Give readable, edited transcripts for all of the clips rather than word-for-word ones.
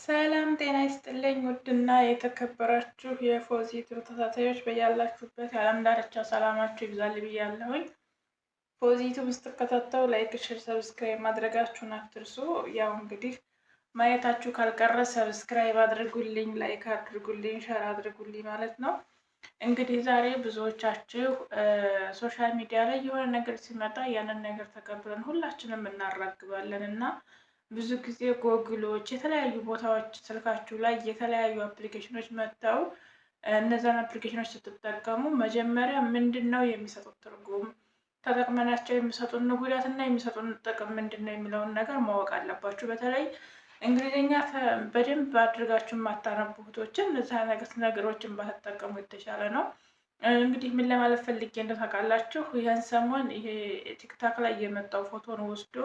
ሰላም ጤና ይስጥልኝ ውድና የተከበራችሁ የፖዚቲቭ ተከታታዮች በያላችሁበት የዓለም ዳርቻ ሰላማችሁ ይብዛል ብያለሁኝ። ፖዚቲቭ ስትከታተሉ ላይክ፣ ሼር፣ ሰብስክራይብ ማድረጋችሁን አትርሱ። ያው እንግዲህ ማየታችሁ ካልቀረ ሰብስክራይብ አድርጉልኝ፣ ላይክ አድርጉልኝ፣ ሼር አድርጉልኝ ማለት ነው። እንግዲህ ዛሬ ብዙዎቻችሁ ሶሻል ሚዲያ ላይ የሆነ ነገር ሲመጣ ያንን ነገር ተቀብለን ሁላችንም እናራግባለን እና ብዙ ጊዜ ጎግሎች የተለያዩ ቦታዎች ስልካችሁ ላይ የተለያዩ አፕሊኬሽኖች መጥተው እነዛን አፕሊኬሽኖች ስትጠቀሙ መጀመሪያ ምንድን ነው የሚሰጡት ትርጉም፣ ተጠቅመናቸው የሚሰጡን ጉዳት እና የሚሰጡን ጥቅም ምንድን ነው የሚለውን ነገር ማወቅ አለባችሁ። በተለይ እንግሊዝኛ በደንብ አድርጋችሁ የማታነቡ እህቶችን እነዚህ አይነት ነገሮችን ባትጠቀሙ የተሻለ ነው። እንግዲህ ምን ለማለት ፈልጌ እንደታውቃላችሁ ይህን ሰሞን ይሄ ቲክታክ ላይ የመጣው ፎቶን ወስዶ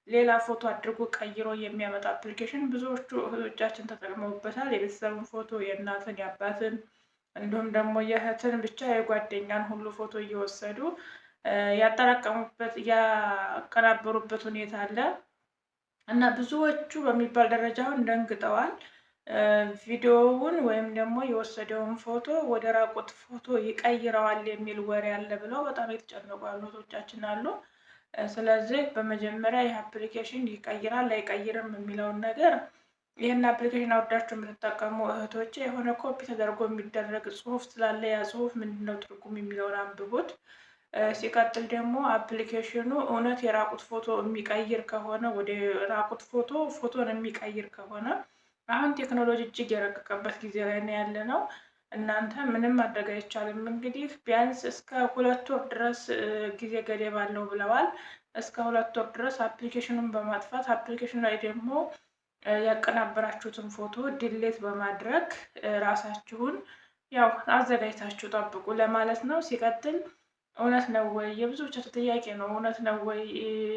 ሌላ ፎቶ አድርጎ ቀይሮ የሚያመጣ አፕሊኬሽን ብዙዎቹ እህቶቻችን ተጠቅመውበታል። የቤተሰብን ፎቶ፣ የእናትን፣ የአባትን እንዲሁም ደግሞ የእህትን ብቻ የጓደኛን ሁሉ ፎቶ እየወሰዱ ያጠራቀሙበት ያቀናበሩበት ሁኔታ አለ እና ብዙዎቹ በሚባል ደረጃ አሁን ደንግጠዋል። ቪዲዮውን ወይም ደግሞ የወሰደውን ፎቶ ወደ ራቁት ፎቶ ይቀይረዋል የሚል ወሬ አለ ብለው በጣም የተጨነቁ ያሉ እህቶቻችን አሉ። ስለዚህ በመጀመሪያ ይህ አፕሊኬሽን ይቀይራል አይቀይርም የሚለውን ነገር ይህን አፕሊኬሽን አውርዳችሁ የምትጠቀሙ እህቶች የሆነ ኮፒ ተደርጎ የሚደረግ ጽሁፍ ስላለ ያ ጽሁፍ ምንድነው ትርጉም የሚለውን አንብቡት። ሲቀጥል ደግሞ አፕሊኬሽኑ እውነት የራቁት ፎቶ የሚቀይር ከሆነ ወደ ራቁት ፎቶን የሚቀይር ከሆነ አሁን ቴክኖሎጂ እጅግ የረቀቀበት ጊዜ ላይ ነው ያለ ነው። እናንተ ምንም ማድረግ አይቻልም። እንግዲህ ቢያንስ እስከ 2 ወር ድረስ ጊዜ ገደብ አለው ብለዋል። እስከ 2 ወር ድረስ አፕሊኬሽኑን በማጥፋት አፕሊኬሽኑ ላይ ደግሞ ያቀናበራችሁትን ፎቶ ዲሌት በማድረግ ራሳችሁን ያው አዘጋጅታችሁ ጠብቁ ለማለት ነው። ሲቀጥል እውነት ነው ወይ የብዙዎቻችሁ ጥያቄ ነው። እውነት ነው ወይ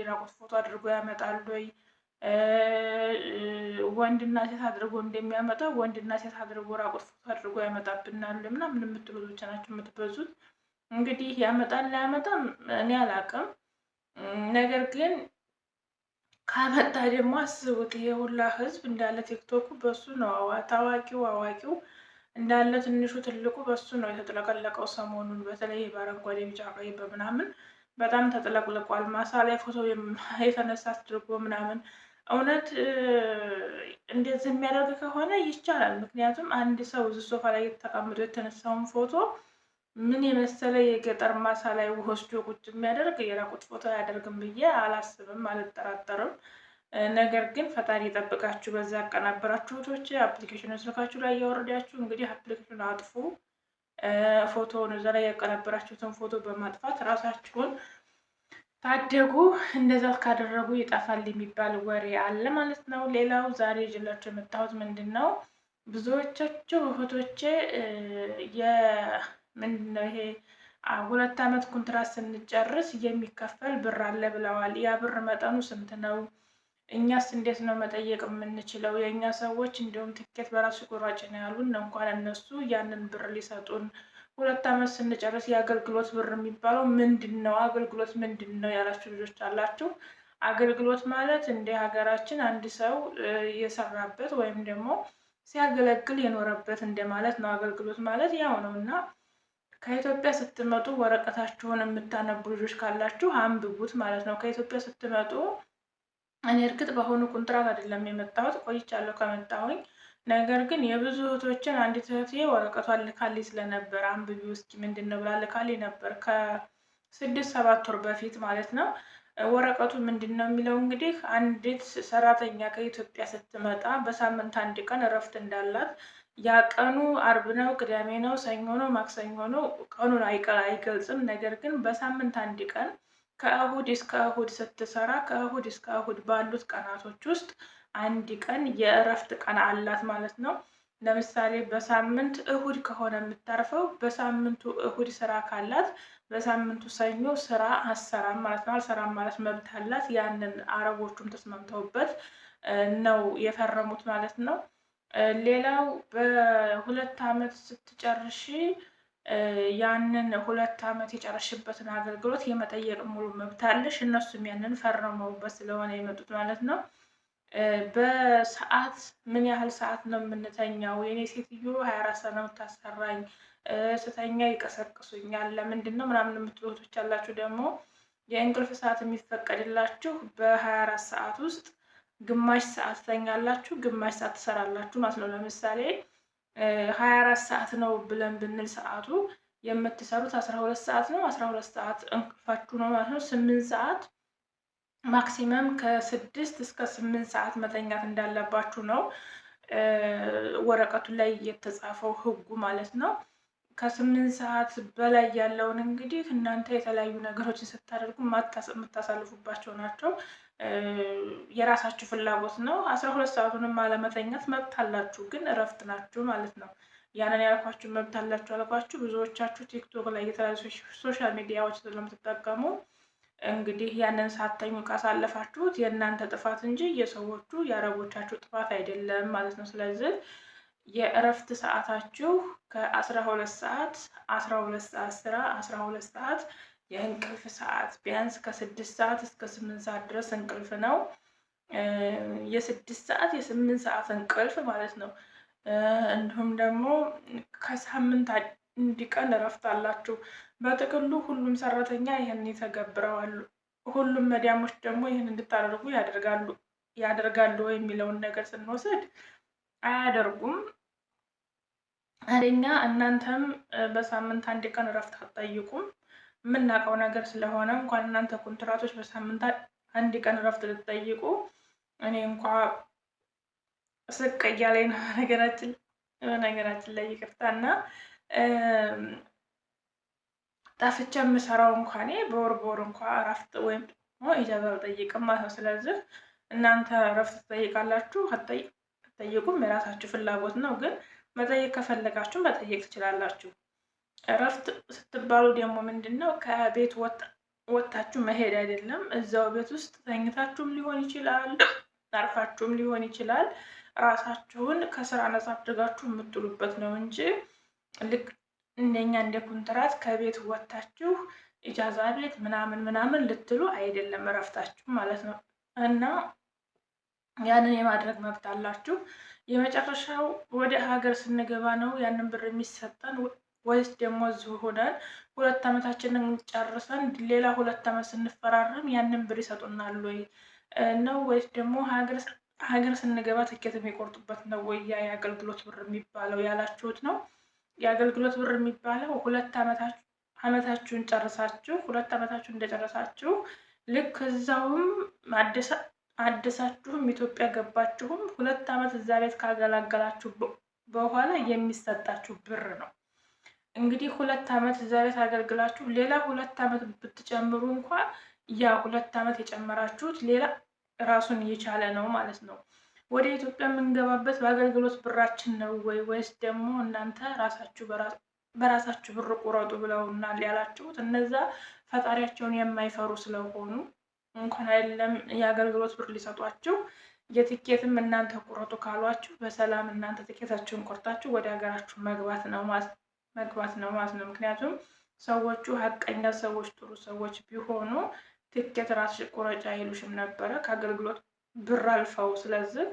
ራቁት ፎቶ አድርጎ ያመጣል ወይ? ወንድና ሴት አድርጎ እንደሚያመጣው ወንድና ሴት አድርጎ ራቁት ፎቶ አድርጎ ያመጣብናል ምናምን የምትሉ ብቻ ናቸው የምትበዙት። እንግዲህ ያመጣል ላያመጣም እኔ አላውቅም። ነገር ግን ካመጣ ደግሞ አስቡት፣ ይሄ ሁላ ህዝብ እንዳለ ቲክቶኩ በሱ ነው ታዋቂው አዋቂው እንዳለ ትንሹ ትልቁ በሱ ነው የተጥለቀለቀው። ሰሞኑን በተለይ በአረንጓዴ ቢጫ ቀይ በምናምን በጣም ተጥለቅልቋል። ማሳ ላይ ፎቶ የተነሳ አድርጎ ምናምን እውነት እንደዚህ የሚያደርግ ከሆነ ይቻላል። ምክንያቱም አንድ ሰው እዚህ ሶፋ ላይ ተቀምጦ የተነሳውን ፎቶ ምን የመሰለ የገጠር ማሳ ላይ ወስዶ ቁጭ የሚያደርግ የራቁት ፎቶ አያደርግም ብዬ አላስብም፣ አልጠራጠርም። ነገር ግን ፈጣሪ ይጠብቃችሁ። በዛ ያቀናበራችሁ እህቶች አፕሊኬሽኑን ስልካችሁ ላይ እያወረዳችሁ እንግዲህ አፕሊኬሽኑን አጥፉ። ፎቶውን እዛ ላይ ያቀናበራችሁትን ፎቶ በማጥፋት ራሳችሁን ታደጉ። እንደዛ ካደረጉ ይጠፋል የሚባል ወሬ አለ ማለት ነው። ሌላው ዛሬ ይዤላችሁ የመጣሁት ምንድን ነው፣ ብዙዎቻችሁ እህቶቼ ምንድን ነው ይሄ 2 ዓመት ኮንትራት ስንጨርስ የሚከፈል ብር አለ ብለዋል። ያ ብር መጠኑ ስንት ነው? እኛስ እንዴት ነው መጠየቅ የምንችለው? የእኛ ሰዎች እንዲሁም ትኬት በራሱ ቁራጭ ነው ያሉን። እንኳን እነሱ ያንን ብር ሊሰጡን 2 ዓመት ስንጨርስ የአገልግሎት ብር የሚባለው ምንድን ነው? አገልግሎት ምንድን ነው ያላችሁ ልጆች አላችሁ። አገልግሎት ማለት እንደ ሀገራችን አንድ ሰው የሰራበት ወይም ደግሞ ሲያገለግል የኖረበት እንደማለት ነው። አገልግሎት ማለት ያው ነው እና ከኢትዮጵያ ስትመጡ ወረቀታችሁን የምታነቡ ልጆች ካላችሁ አንብቡት ማለት ነው። ከኢትዮጵያ ስትመጡ እኔ እርግጥ በአሁኑ ኮንትራት አይደለም የመጣሁት፣ ቆይቻለሁ ከመጣሁኝ። ነገር ግን የብዙ እህቶችን አንዲት እህቴ ወረቀቷን ልካልኝ ስለነበር አንብቢ ውስጥ ምንድን ነው ብላ ልካልኝ ነበር ከ6-7 ወር በፊት ማለት ነው። ወረቀቱ ምንድን ነው የሚለው እንግዲህ አንዲት ሰራተኛ ከኢትዮጵያ ስትመጣ በሳምንት 1 ቀን እረፍት እንዳላት፣ ያ ቀኑ አርብ ነው፣ ቅዳሜ ነው፣ ሰኞ ነው፣ ማክሰኞ ነው፣ ቀኑን አይገልጽም። ነገር ግን በሳምንት 1 ቀን ከእሁድ እስከ እሁድ ስትሰራ ከእሁድ እስከ እሁድ ባሉት ቀናቶች ውስጥ 1 ቀን የእረፍት ቀን አላት ማለት ነው። ለምሳሌ በሳምንት እሁድ ከሆነ የምታርፈው በሳምንቱ እሁድ ስራ ካላት በሳምንቱ ሰኞ ስራ አሰራም ማለት ነው። አልሰራም ማለት መብት አላት። ያንን አረቦቹም ተስማምተውበት ነው የፈረሙት ማለት ነው። ሌላው በ2 ዓመት ስትጨርሺ ያንን 2 ዓመት የጨረሽበትን አገልግሎት የመጠየቅ ሙሉ መብት አለሽ። እነሱም ያንን ፈርመውበት ስለሆነ የመጡት ማለት ነው። በሰዓት ምን ያህል ሰዓት ነው የምንተኛው? የኔ ሴትዮ 24 ሰዓት ነው የምታሰራኝ፣ ስተኛ ይቀሰቅሱኛል፣ ለምንድን ነው ምናምን የምትሉ እህቶች ያላችሁ ደግሞ የእንቅልፍ ሰዓት የሚፈቀድላችሁ በ24 ሰዓት ውስጥ ግማሽ ሰዓት ትተኛላችሁ፣ ግማሽ ሰዓት ትሰራላችሁ ማለት ነው። ለምሳሌ 24 ሰዓት ነው ብለን ብንል ሰዓቱ የምትሰሩት 12 ሰዓት ነው። 12 ሰዓት እንቅልፋችሁ ነው ማለት ነው። 8 ሰዓት ማክሲመም ከ6 እስከ 8 ሰዓት መተኛት እንዳለባችሁ ነው ወረቀቱ ላይ የተጻፈው ህጉ ማለት ነው። ከ8 ሰዓት በላይ ያለውን እንግዲህ እናንተ የተለያዩ ነገሮችን ስታደርጉ የምታሳልፉባቸው ናቸው። የራሳችሁ ፍላጎት ነው። 12 ሰዓቱንም አለመተኛት መብት አላችሁ፣ ግን እረፍት ናችሁ ማለት ነው። ያንን ያልኳችሁ መብት አላችሁ ያልኳችሁ ብዙዎቻችሁ ቲክቶክ ላይ የተለያዩ ሶሻል ሚዲያዎች ስለምትጠቀሙ እንግዲህ ያንን ሳተኙ ካሳለፋችሁት የእናንተ ጥፋት እንጂ የሰዎቹ የአረቦቻችሁ ጥፋት አይደለም ማለት ነው። ስለዚህ የእረፍት ሰዓታችሁ ከ12 ሰዓት 12 ሰዓት ስራ 12 ሰዓት የእንቅልፍ ሰዓት ቢያንስ ከ6 ሰዓት እስከ 8 ሰዓት ድረስ እንቅልፍ ነው። የ6 ሰዓት የ8 ሰዓት እንቅልፍ ማለት ነው። እንዲሁም ደግሞ ከሳምንት አንድ ቀን እረፍት አላችሁ። በጥቅሉ ሁሉም ሰራተኛ ይህን ይተገብረዋሉ። ሁሉም መዲያሞች ደግሞ ይህን እንድታደርጉ ያደርጋሉ የሚለውን ነገር ስንወስድ አያደርጉም። አንደኛ እናንተም በሳምንት አንድ ቀን እረፍት አትጠይቁም። የምናውቀው ነገር ስለሆነ እንኳን እናንተ ኮንትራቶች በሳምንት አንድ ቀን እረፍት ልትጠይቁ እኔ እንኳ ስቅ እያለኝ ነው ነገራችን ላይ ይቅርታና ጠፍቼ የምሰራው እንኳን በወር እንኳ እረፍት ወይም ደግሞ ኢጃዛ አልጠይቅም ማለት ነው። ስለዚህ እናንተ እረፍት ትጠይቃላችሁ አትጠይቁም የራሳችሁ ፍላጎት ነው። ግን መጠየቅ ከፈለጋችሁ መጠየቅ ትችላላችሁ። እረፍት ስትባሉ ደግሞ ምንድን ነው ከቤት ወጥታችሁ መሄድ አይደለም። እዛው ቤት ውስጥ ተኝታችሁም ሊሆን ይችላል፣ አርፋችሁም ሊሆን ይችላል። ራሳችሁን ከስራ ነጻ አድርጋችሁ የምትሉበት ነው እንጂ ልክ እንደኛ እንደ ኮንትራት ከቤት ወጥታችሁ ኢጃዛ ቤት ምናምን ልትሉ አይደለም እረፍታችሁ ማለት ነው። እና ያንን የማድረግ መብት አላችሁ። የመጨረሻው ወደ ሀገር ስንገባ ነው ያንን ብር የሚሰጠን ወይስ ደግሞ እዚሁ ሆነን 2 ዓመታችንን ጨርሰን ሌላ 2 ዓመት ስንፈራረም ያንን ብር ይሰጡናል ወይ ነው? ወይስ ደግሞ ሀገር ስንገባ ትኬት የሚቆርጡበት ነው ወይ ያ የአገልግሎት ብር የሚባለው ያላችሁት ነው። የአገልግሎት ብር የሚባለው 2 ዓመታችሁን ጨርሳችሁ 2 ዓመታችሁን እንደጨረሳችሁ ልክ እዛውም አደሳችሁም ኢትዮጵያ ገባችሁም 2 ዓመት እዛ ቤት ካገላገላችሁ በኋላ የሚሰጣችሁ ብር ነው። እንግዲህ 2 ዓመት እዛ ቤት አገልግላችሁ ሌላ 2 ዓመት ብትጨምሩ እንኳ ያ 2 ዓመት የጨመራችሁት ሌላ ራሱን እየቻለ ነው ማለት ነው። ወደ ኢትዮጵያ የምንገባበት በአገልግሎት ብራችን ነው ወይስ ደግሞ እናንተ በራሳችሁ ብር ቁረጡ ብለውናል ያላችሁት? እነዛ ፈጣሪያቸውን የማይፈሩ ስለሆኑ እንኳን አይደለም የአገልግሎት ብር ሊሰጧችሁ የትኬትም እናንተ ቁረጡ ካሏችሁ በሰላም እናንተ ትኬታችሁን ቆርጣችሁ ወደ ሀገራችሁ መግባት ነው ማለት ነው። ምክንያቱም ሰዎቹ ሀቀኛ ሰዎች ጥሩ ሰዎች ቢሆኑ ትኬት ራስሽ ቁረጫ አይሉሽም ነበረ ከአገልግሎት ብር አልፈው። ስለዚህ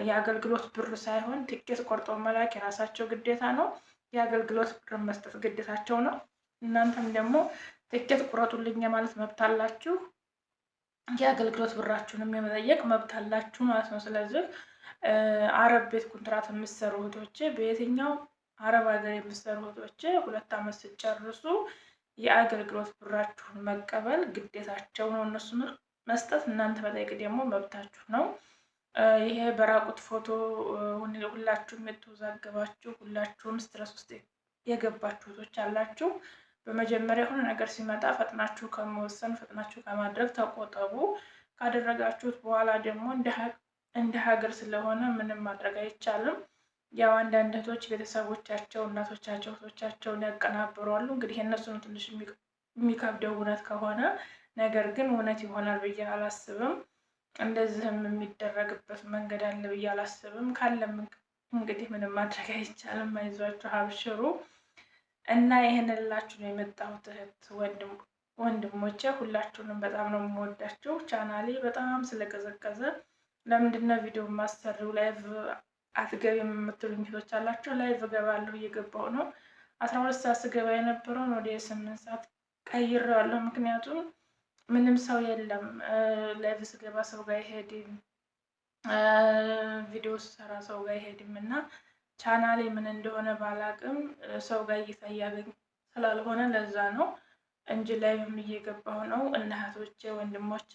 የአገልግሎት ብር ሳይሆን ትኬት ቆርጠው መላክ የራሳቸው ግዴታ ነው። የአገልግሎት ብር መስጠት ግዴታቸው ነው። እናንተም ደግሞ ትኬት ቁረጡልኝ ማለት መብት አላችሁ። የአገልግሎት ብራችሁንም የመጠየቅ መብት አላችሁ ማለት ነው። ስለዚህ አረብ ቤት ኮንትራት የምትሰሩ እህቶቼ፣ በየትኛው አረብ ሀገር የምትሰሩ እህቶቼ 2 ዓመት ስትጨርሱ የአገልግሎት ብራችሁን መቀበል ግዴታቸው ነው። እነሱ መስጠት እናንተ መጠየቅ ደግሞ መብታችሁ ነው። ይሄ በራቁት ፎቶ ሁላችሁም የተወዛገባችሁ ሁላችሁም ስትረስ ውስጥ የገባችሁ እህቶች አላችሁ። በመጀመሪያ የሆነ ነገር ሲመጣ ፈጥናችሁ ከመወሰን ፈጥናችሁ ከማድረግ ተቆጠቡ። ካደረጋችሁት በኋላ ደግሞ እንደ ሀገር ስለሆነ ምንም ማድረግ አይቻልም። ያው አንዳንድ እህቶች ቤተሰቦቻቸው እናቶቻቸው እህቶቻቸውን ያቀናብሯሉ። እንግዲህ የእነሱን ትንሽ የሚከብደው እውነት ከሆነ ነገር ግን እውነት ይሆናል ብዬ አላስብም። እንደዚህም የሚደረግበት መንገድ አለ ብዬ አላስብም። ካለም እንግዲህ ምንም ማድረግ አይቻልም። አይዟችሁ፣ አብሽሩ እና ይህንን ልላችሁ ነው የመጣሁት እህት ወንድሞቼ። ሁላችሁንም በጣም ነው የምወዳችሁ። ቻናሌ በጣም ስለቀዘቀዘ ለምንድነው ቪዲዮ ማሰሪው ላይቭ አትገቢም የምትሉኝ እህቶች አላችሁ። ላይቭ እገባለሁ፣ እየገባሁ ነው። 12 ሰዓት ስገባ የነበረውን ወደ 8 ሰዓት ቀይሬዋለሁ። ምክንያቱም ምንም ሰው የለም። ላይቭ ስገባ ሰው ጋር አይሄድም፣ ቪዲዮ ስሰራ ሰው ጋር አይሄድም እና ቻናሌ ምን እንደሆነ ባላቅም ሰው ጋር እይታ እያገኝ ስላልሆነ ለዛ ነው እንጂ ላይቭም እየገባሁ ነው። እህቶቼ ወንድሞቼ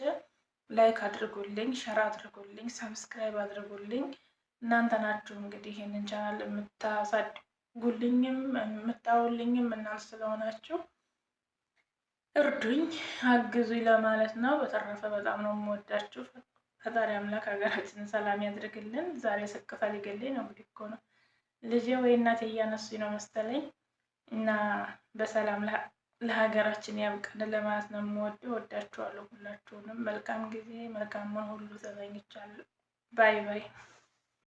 ላይክ አድርጉልኝ፣ ሸር አድርጉልኝ፣ ሰብስክራይብ አድርጉልኝ። እናንተ ናችሁ እንግዲህ ይህንን ቻናል የምታሳድጉልኝም የምታውልኝም እናንተ ስለሆናችሁ እርዱኝ፣ አግዙኝ ለማለት ነው። በተረፈ በጣም ነው የምወዳችሁ። ፈጣሪ አምላክ ሀገራችንን ሰላም ያድርግልን። ዛሬ ስቅታ ሊገለኝ ነው እንግዲህ እኮ ነው ልጄ ወይ እናቴ እያነሱኝ ነው መሰለኝ እና በሰላም ለሀገራችን ያብቃን ለማለት ነው የምወደው። ወዳችኋለሁ ሁላችሁንም። መልካም ጊዜ መልካም ሁሉ ተመኝቻለሁ። ባይ ባይ።